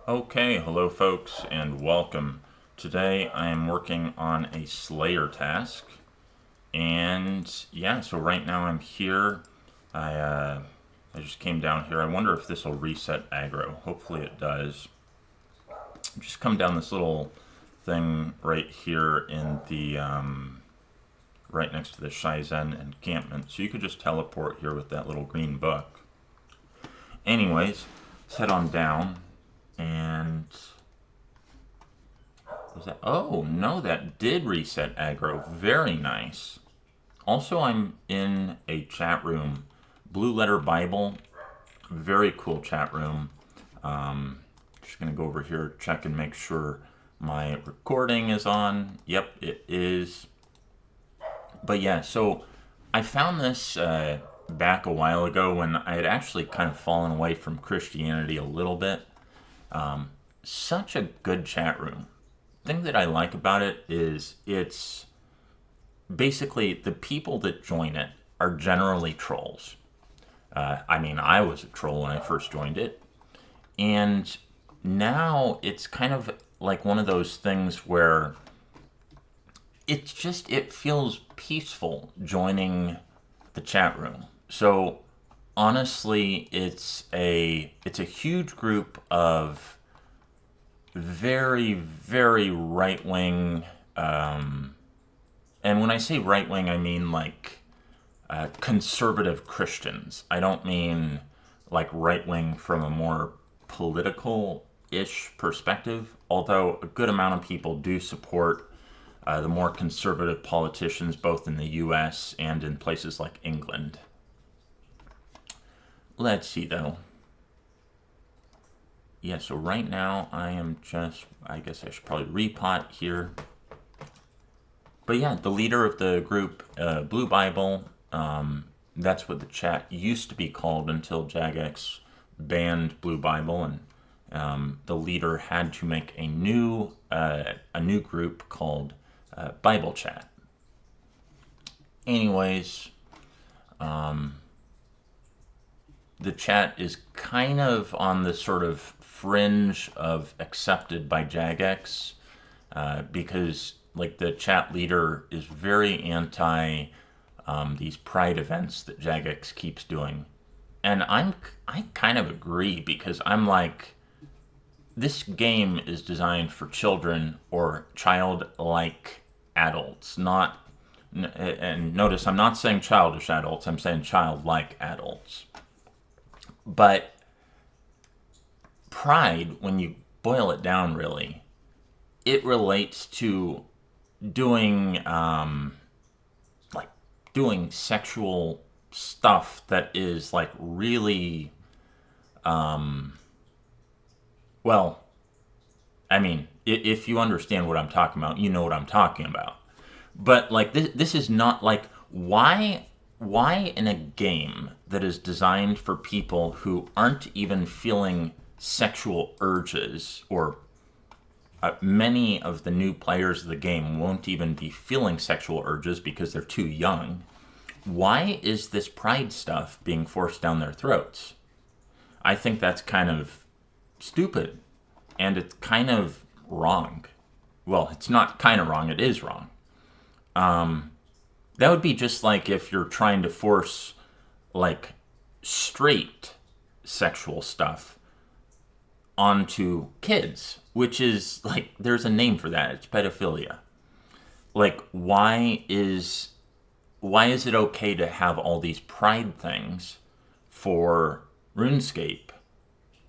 Okay, hello folks, and welcome. Today I am working on a Slayer task, and yeah, so right now I'm here. I just came down here. I wonder if this will reset aggro. Hopefully it does. Just come down this little thing right here in the right next to the Shizen encampment. So you could just teleport here with that little green book. Anyways, let's head on down and. Was that? Oh, no, that did reset aggro. Very nice. Also, I'm in a chat room. Blue Letter Bible. Very cool chat room. Just going to go over here, check and make sure my recording is on. Yep, it is. But yeah, so I found this back a while ago when I had actually kind of fallen away from Christianity a little bit. Such a good chat room. Thing that I like about it is it's basically the people that join it are generally trolls. I was a troll when I first joined it, and now it's kind of like one of those things where it feels peaceful joining the chat room. So honestly, it's a huge group of very, very right wing. And when I say right wing, I mean like conservative Christians. I don't mean like right wing from a more political ish perspective, although a good amount of people do support the more conservative politicians, both in the US and in places like England. Let's see though. Yeah, so right now I guess I should probably repot here. But yeah, the leader of the group, Blue Bible, that's what the chat used to be called until Jagex banned Blue Bible, and the leader had to make a new group called Bible Chat. Anyways, the chat is kind of on the sort of fringe of accepted by Jagex, because like the chat leader is very anti these pride events that Jagex keeps doing, and I kind of agree, because I'm like, this game is designed for children or childlike adults, not. And notice, I'm not saying childish adults. I'm saying childlike adults. But pride, when you boil it down, really, it relates to doing doing sexual stuff that is like really well, I mean, if you understand what I'm talking about, you know what I'm talking about. But like this is not like, why in a game that is designed for people who aren't even feeling sexual urges, or many of the new players of the game won't even be feeling sexual urges because they're too young, why is this pride stuff being forced down their throats? I think that's kind of stupid, and it's kind of wrong. Well, it's not kind of wrong, it is wrong. That would be just like if you're trying to force like straight sexual stuff onto kids, which is like, there's a name for that. It's pedophilia. Like, why is it okay to have all these pride things for RuneScape?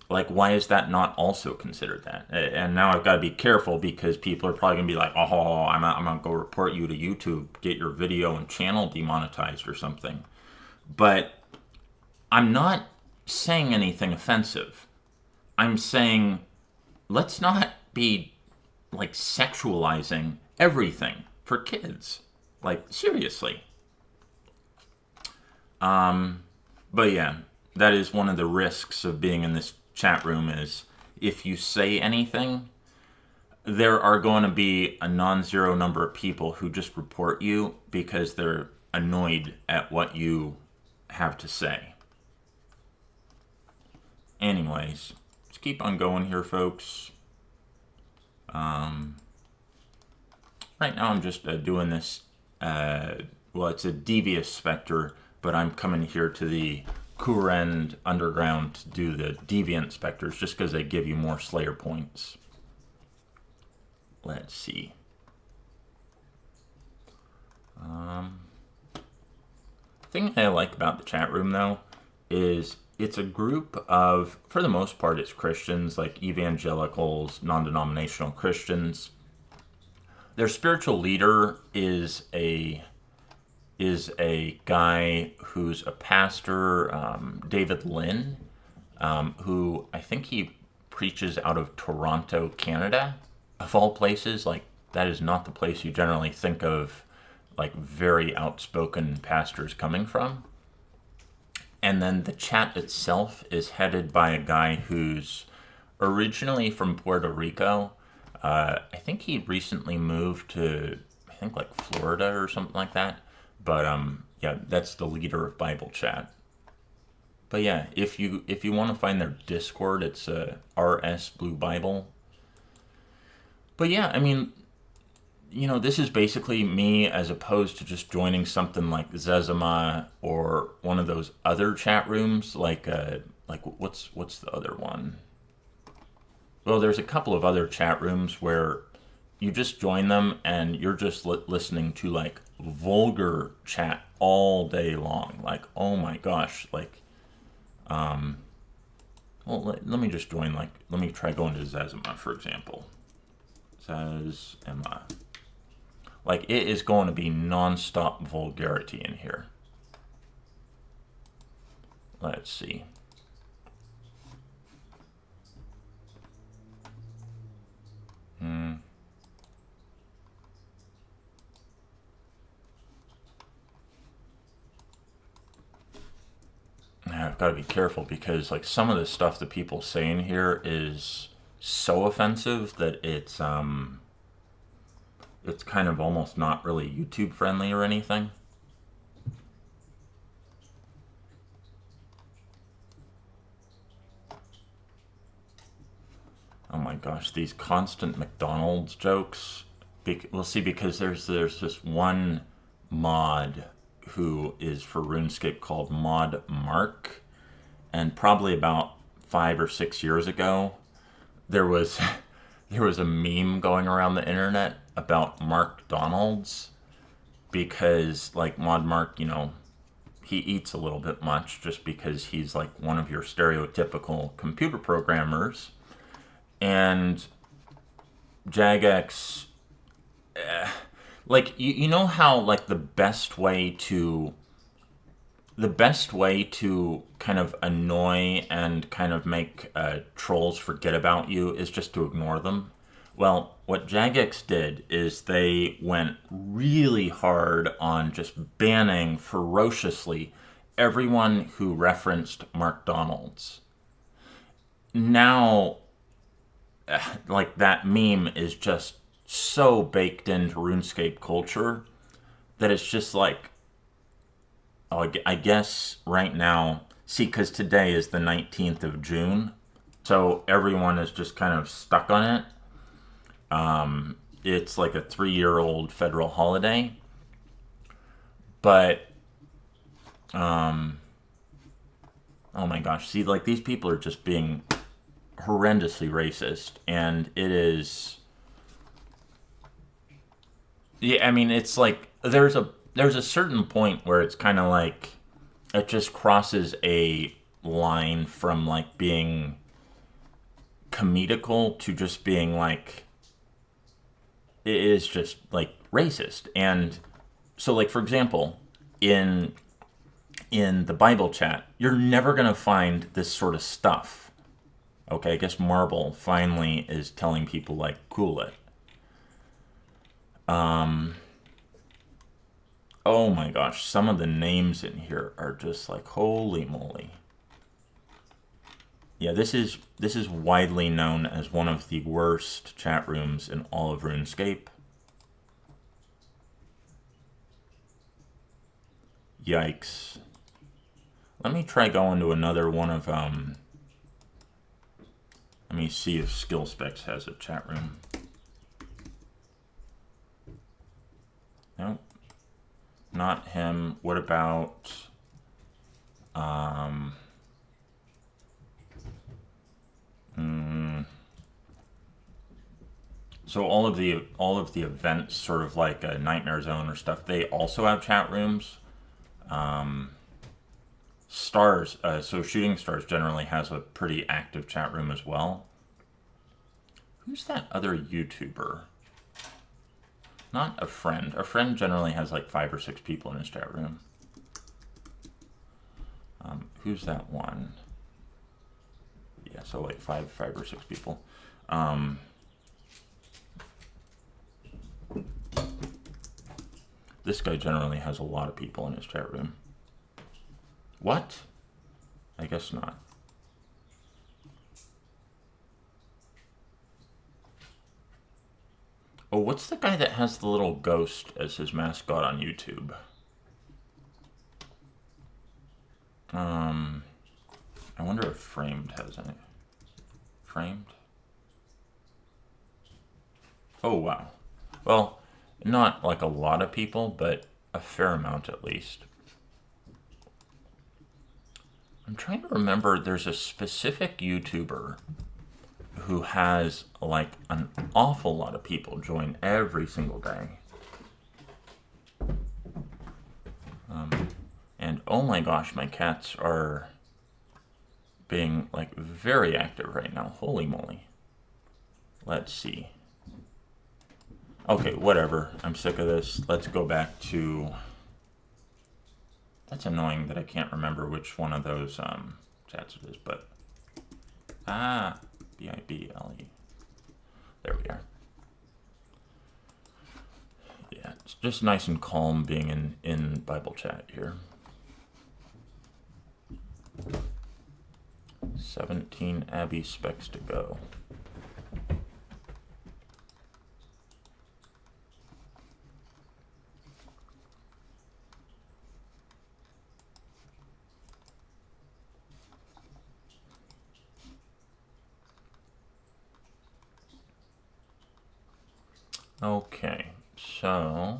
Like, why is that not also considered that? And now I've got to be careful, because people are probably going to be like, oh, I'm going to go report you to YouTube, get your video and channel demonetized or something. But I'm not saying anything offensive. I'm saying, let's not be like sexualizing everything for kids. Like, seriously. But yeah, that is one of the risks of being in this chat room, is if you say anything, there are going to be a non-zero number of people who just report you because they're annoyed at what you have to say. Anyways, let's keep on going here, folks. Right now I'm just doing this, well, it's a devious specter, but I'm coming here to the Kourend underground to do the deviant specters just because they give you more Slayer points. Let's see. Thing I like about the chat room, though, is it's a group of, for the most part, it's Christians, like evangelicals, non-denominational Christians. Their spiritual leader is a guy who's a pastor, David Lynn, who I think he preaches out of Toronto, Canada, of all places. Like, that is not the place you generally think of, like, very outspoken pastors coming from. And then the chat itself is headed by a guy who's originally from Puerto Rico. I think he recently moved to, I think, like Florida or something like that. But yeah, that's the leader of Bible Chat. But yeah, if you want to find their Discord, it's RS Blue Bible. But yeah, I mean, you know, this is basically me as opposed to just joining something like Zezima or one of those other chat rooms, like what's the other one? Well, there's a couple of other chat rooms where you just join them and you're just listening to like vulgar chat all day long. Like, oh my gosh, like, well, let me just join, like, let me try going to Zezima, for example. Zezima. Like, it is going to be non-stop vulgarity in here. Let's see. I've got to be careful because, like, some of the stuff that people say in here is so offensive that it's kind of almost not really YouTube friendly or anything. Oh my gosh, these constant McDonald's jokes. We'll see, because there's this one mod who is for RuneScape called Mod Mark, and probably about 5 or 6 years ago, there was a meme going around the internet about Mark Donald's, because like Mod Mark, you know, he eats a little bit much just because he's like one of your stereotypical computer programmers. And Jagex, like, you know how, like, the best way to kind of annoy and kind of make trolls forget about you is just to ignore them. Well, what Jagex did is they went really hard on just banning ferociously everyone who referenced Mark Donald's. Now, like, that meme is just so baked into RuneScape culture that it's just like, oh, I guess right now, see, because today is the 19th of June, so everyone is just kind of stuck on it. It's like a 3-year-old federal holiday, but, oh my gosh, see, like, these people are just being horrendously racist, and it is, yeah, I mean, it's like there's a certain point where it's kind of like it just crosses a line from like being comedical to just being like, it is just like racist. And so, like, for example, in the Bible chat, you're never gonna find this sort of stuff. Okay, I guess Marble finally is telling people, like, cool it. Oh my gosh, some of the names in here are just like, holy moly. Yeah, this is widely known as one of the worst chat rooms in all of RuneScape. Yikes. Let me try going to another one of Let me see if Skill Specs has a chat room. Nope. Not him. What about so all of the events, sort of like a Nightmare Zone or stuff, they also have chat rooms. Stars, so Shooting Stars generally has a pretty active chat room as well. Who's that other YouTuber? Not a friend. A friend generally has like 5 or 6 people in his chat room. Who's that one? Yeah, so like 5 or 6 people. This guy generally has a lot of people in his chat room. What? I guess not. Oh, what's the guy that has the little ghost as his mascot on YouTube? I wonder if Framed has any. Framed? Oh, wow. Well, not like a lot of people, but a fair amount at least. I'm trying to remember, there's a specific YouTuber who has like an awful lot of people join every single day. And oh my gosh, my cats are being like very active right now. Holy moly. Let's see. Okay, whatever. I'm sick of this. Let's go back to... That's annoying that I can't remember which one of those chats it is, but... B-I-B-L-E. There we are. Yeah, it's just nice and calm being in Bible chat here. 17 Abbey specs to go. Okay, so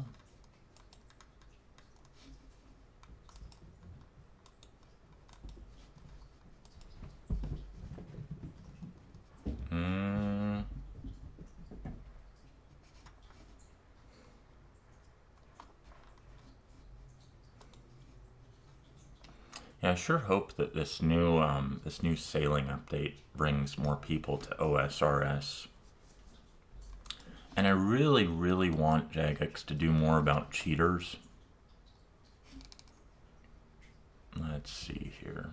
yeah, I sure hope that this new sailing update brings more people to OSRS. And I really, really want Jagex to do more about cheaters. Let's see here.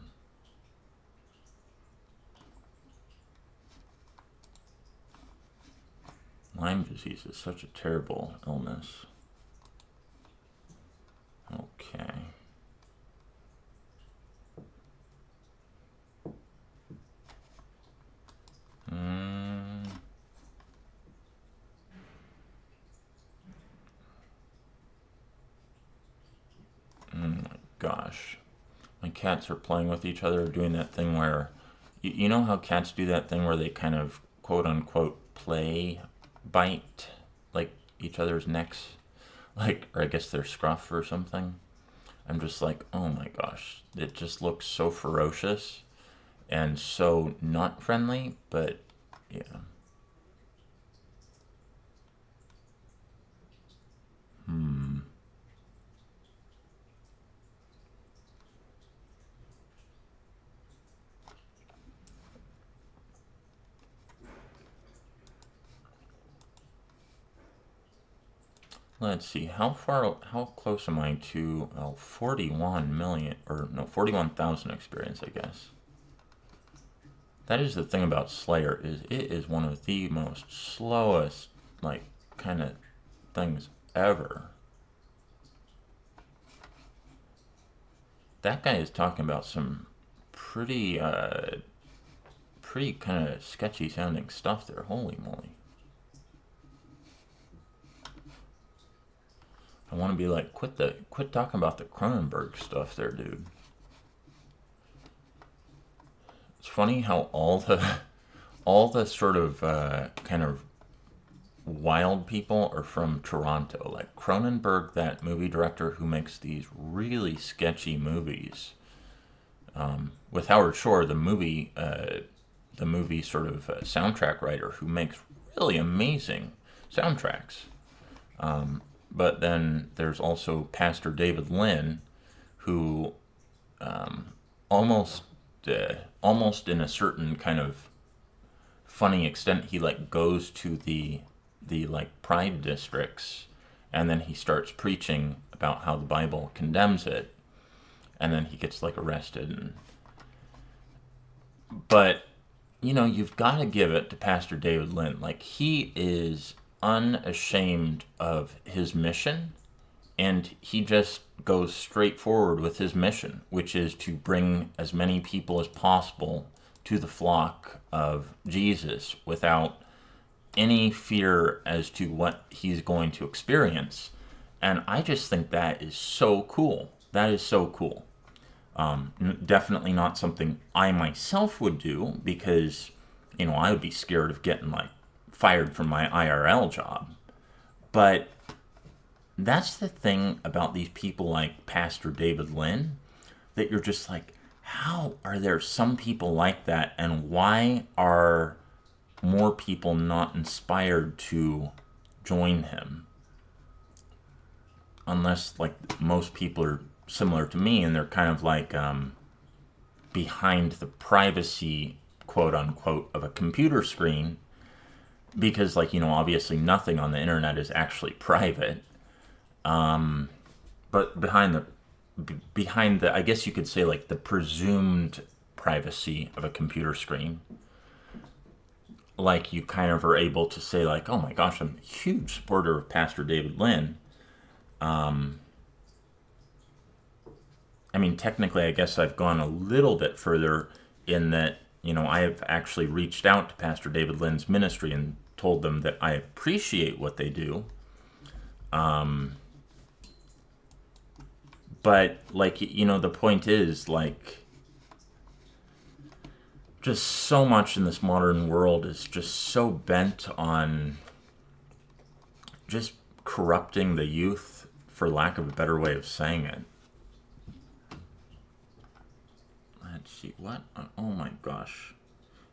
Lyme disease is such a terrible illness. Okay. Oh my gosh. My cats are playing with each other, doing that thing where, you know how cats do that thing where they kind of quote unquote play bite like each other's necks, like, or I guess their scruff or something. I'm just like, oh my gosh, it just looks so ferocious and so not friendly, but yeah. Let's see, how close am I to 41 million, or no, 41,000 experience, I guess. That is the thing about Slayer, is it is one of the most slowest, like, kind of things ever. That guy is talking about some pretty kind of sketchy sounding stuff there, holy moly. I want to be like, quit talking about the Cronenberg stuff there, dude. It's funny how all all the sort of kind of wild people are from Toronto. Like Cronenberg, that movie director who makes these really sketchy movies. With Howard Shore, the movie sort of soundtrack writer who makes really amazing soundtracks. But then there's also Pastor David Lynn, who almost almost in a certain kind of funny extent, he like goes to the like pride districts, and then he starts preaching about how the Bible condemns it, and then he gets like arrested. But you know, you've got to give it to Pastor David Lynn. Like, he is unashamed of his mission, and he just goes straight forward with his mission, which is to bring as many people as possible to the flock of Jesus without any fear as to what he's going to experience. And I just think that is so cool. That is so cool. Definitely not something I myself would do, because, you know, I would be scared of getting like fired from my IRL job. But that's the thing about these people like Pastor David Lynn, that you're just like, how are there some people like that, and why are more people not inspired to join him? Unless, like, most people are similar to me and they're kind of like behind the privacy, quote unquote, of a computer screen, because, like, you know, obviously nothing on the internet is actually private. But behind the, I guess you could say, like, the presumed privacy of a computer screen, like, you kind of are able to say, like, oh my gosh, I'm a huge supporter of Pastor David Lynn. I mean, technically, I guess I've gone a little bit further in that, you know, I have actually reached out to Pastor David Lynn's ministry and told them that I appreciate what they do. But, like, you know, the point is, like, just so much in this modern world is just so bent on just corrupting the youth, for lack of a better way of saying it. Let's see, what? Oh my gosh.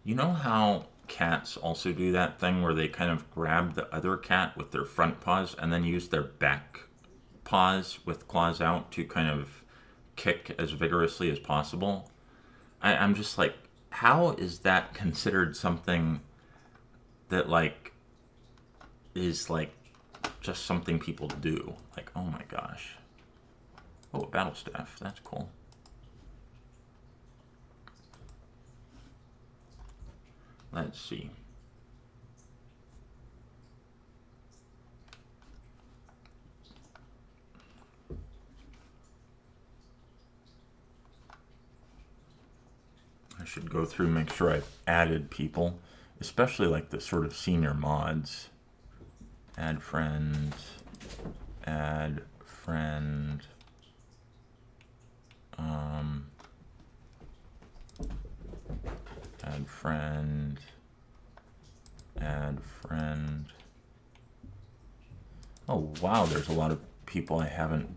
You know how cats also do that thing where they kind of grab the other cat with their front paws and then use their back paws with claws out to kind of kick as vigorously as possible? I'm just like, how is that considered something that, like, is like just something people do? Like, oh my gosh. Oh, a battle staff. That's cool. Let's see. I should go through and make sure I've added people, especially like the sort of senior mods. Add friend, add friend, add friend, add friend. Oh wow, there's a lot of people I haven't,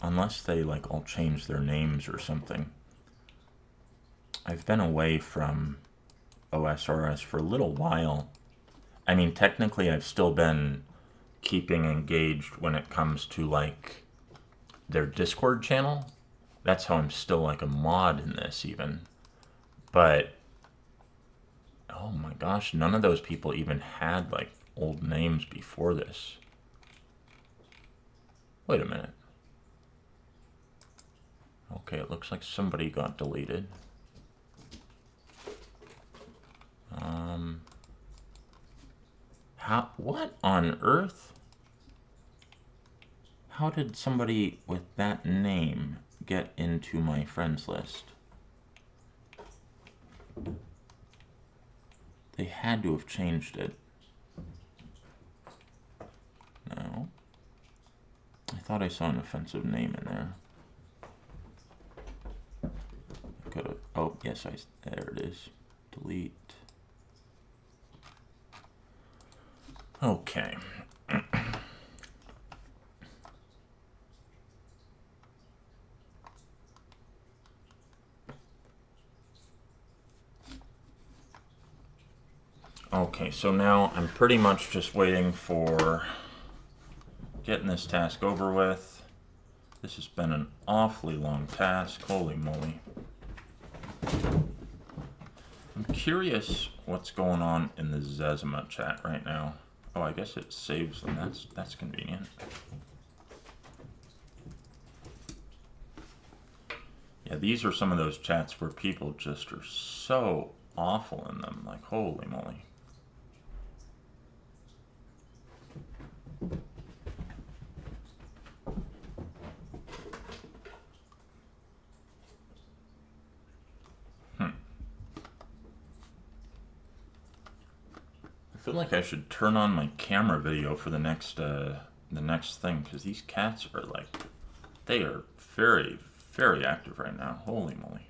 unless they like all change their names or something. I've been away from OSRS for a little while. I mean, technically I've still been keeping engaged when it comes to like their Discord channel. That's how I'm still like a mod in this even. But oh my gosh, none of those people even had like old names before this. Wait a minute. Okay, it looks like somebody got deleted. What on earth? How did somebody with that name get into my friends list? They had to have changed it. No. I thought I saw an offensive name in there. Oh, yes, there it is. Delete. Okay. Okay, so now I'm pretty much just waiting for getting this task over with. This has been an awfully long task. Holy moly. I'm curious what's going on in the Zezima chat right now. Oh, I guess it saves them. That's convenient. Yeah, these are some of those chats where people just are so awful in them. Like, holy moly. I feel like I should turn on my camera video for the next thing, because these cats are like, they are very, very active right now. Holy moly.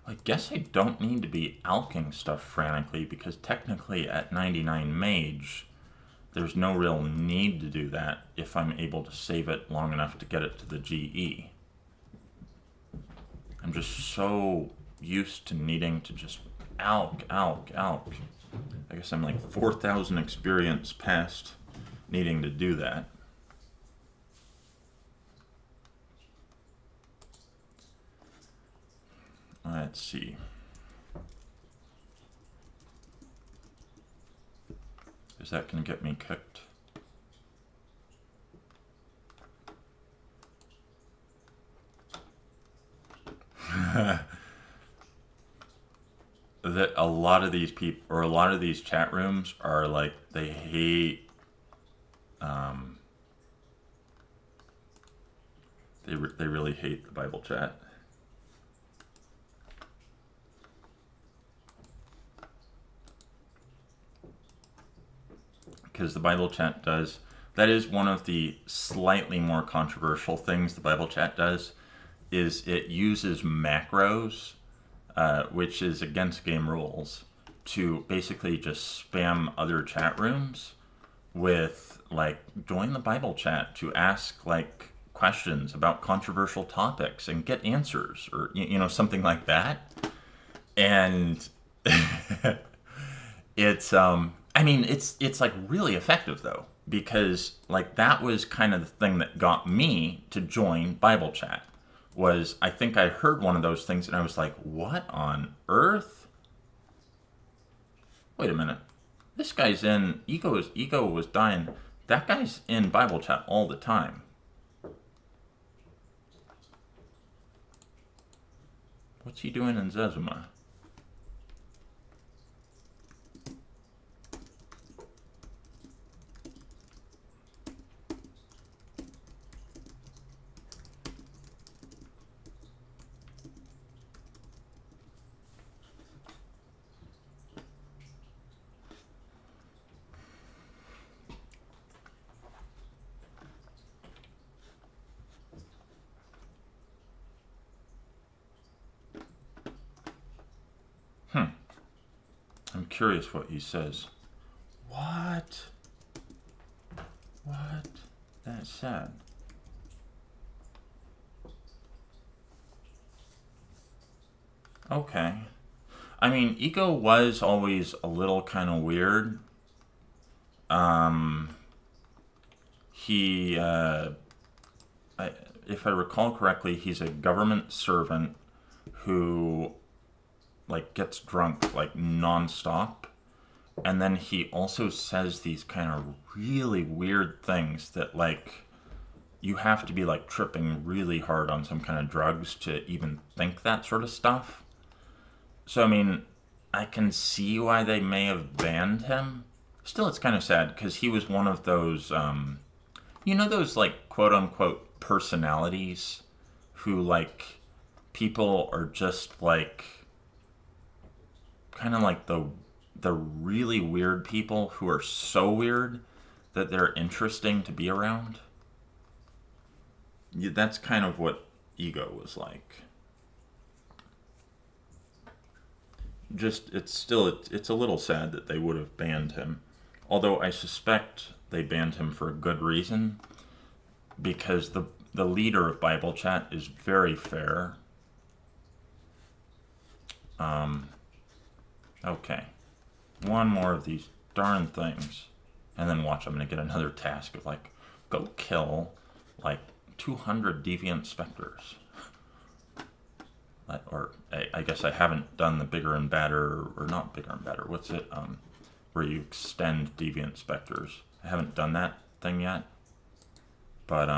I guess I don't need to be alching stuff frantically, because technically at 99 mage, there's no real need to do that if I'm able to save it long enough to get it to the GE. I'm just so used to needing to just alch. I guess I'm like 4,000 experience past needing to do that. Let's see. Is that going to get me kicked? That a lot of these people, or a lot of these chat rooms are like, they hate, they really hate the Bible chat. Because the Bible chat does, that is one of the slightly more controversial things the Bible chat does, is it uses macros, which is against game rules, to basically just spam other chat rooms with, like, join the Bible chat to ask, like, questions about controversial topics and get answers, or, you know, something like that. And it's, I mean, it's like really effective though, because like that was kind of the thing that got me to join Bible chat. Was I think I heard one of those things and I was like, what on earth? Wait a minute. This guy's in ego was dying. That guy's in Bible chat all the time. What's he doing in Zezima? I'm curious what he says. What? What? That's sad. Okay. I mean, ego was always a little kind of weird. He, if I recall correctly, he's a government servant who, like, gets drunk, like, nonstop. And then he also says these kind of really weird things that, like, you have to be, like, tripping really hard on some kind of drugs to even think that sort of stuff. So, I mean, I can see why they may have banned him. Still, it's kind of sad, because he was one of those, you know, those, like, quote-unquote personalities who, like, people are just, like, kind of like the really weird people who are so weird that they're interesting to be around. Yeah, that's kind of what ego was like. just it's a little sad that they would have banned him. Although I suspect they banned him for a good reason, because the leader of Bible Chat is very fair. Okay. One more of these darn things. And then watch, I'm going to get another task of like, go kill like 200 deviant specters. Or I guess I haven't done the bigger and badder, or not bigger and badder, what's it? Where you extend deviant specters. I haven't done that thing yet. But,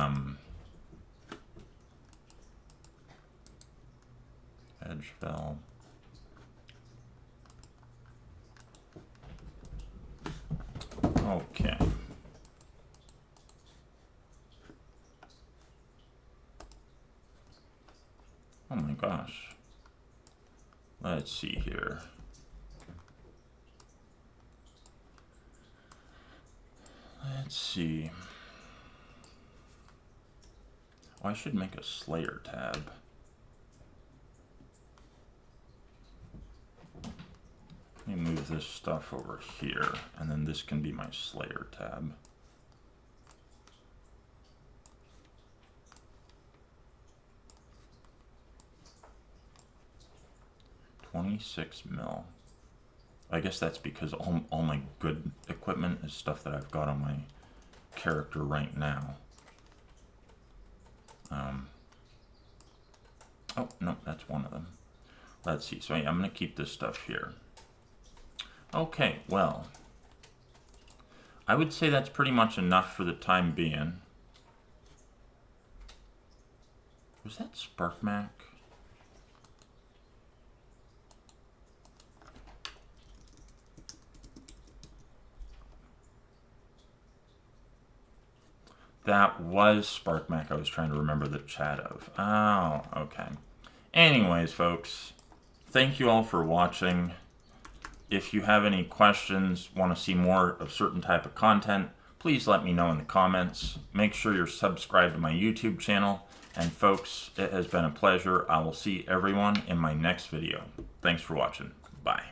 edge fell. Okay. Oh my gosh. Let's see here. Let's see. Oh, I should make a Slayer tab. Let me move this stuff over here, and then this can be my Slayer tab. $26 mil. I guess that's because all my good equipment is stuff that I've got on my character right now. Oh, no, that's one of them. Let's see. So I'm going to keep this stuff here. Okay, well, I would say that's pretty much enough for the time being. Was that Sparkmac? That was Sparkmac I was trying to remember the chat of. Oh, okay. Anyways, folks, thank you all for watching. If you have any questions, want to see more of certain type of content, please let me know in the comments. Make sure you're subscribed to my YouTube channel. And folks, it has been a pleasure. I will see everyone in my next video. Thanks for watching. Bye.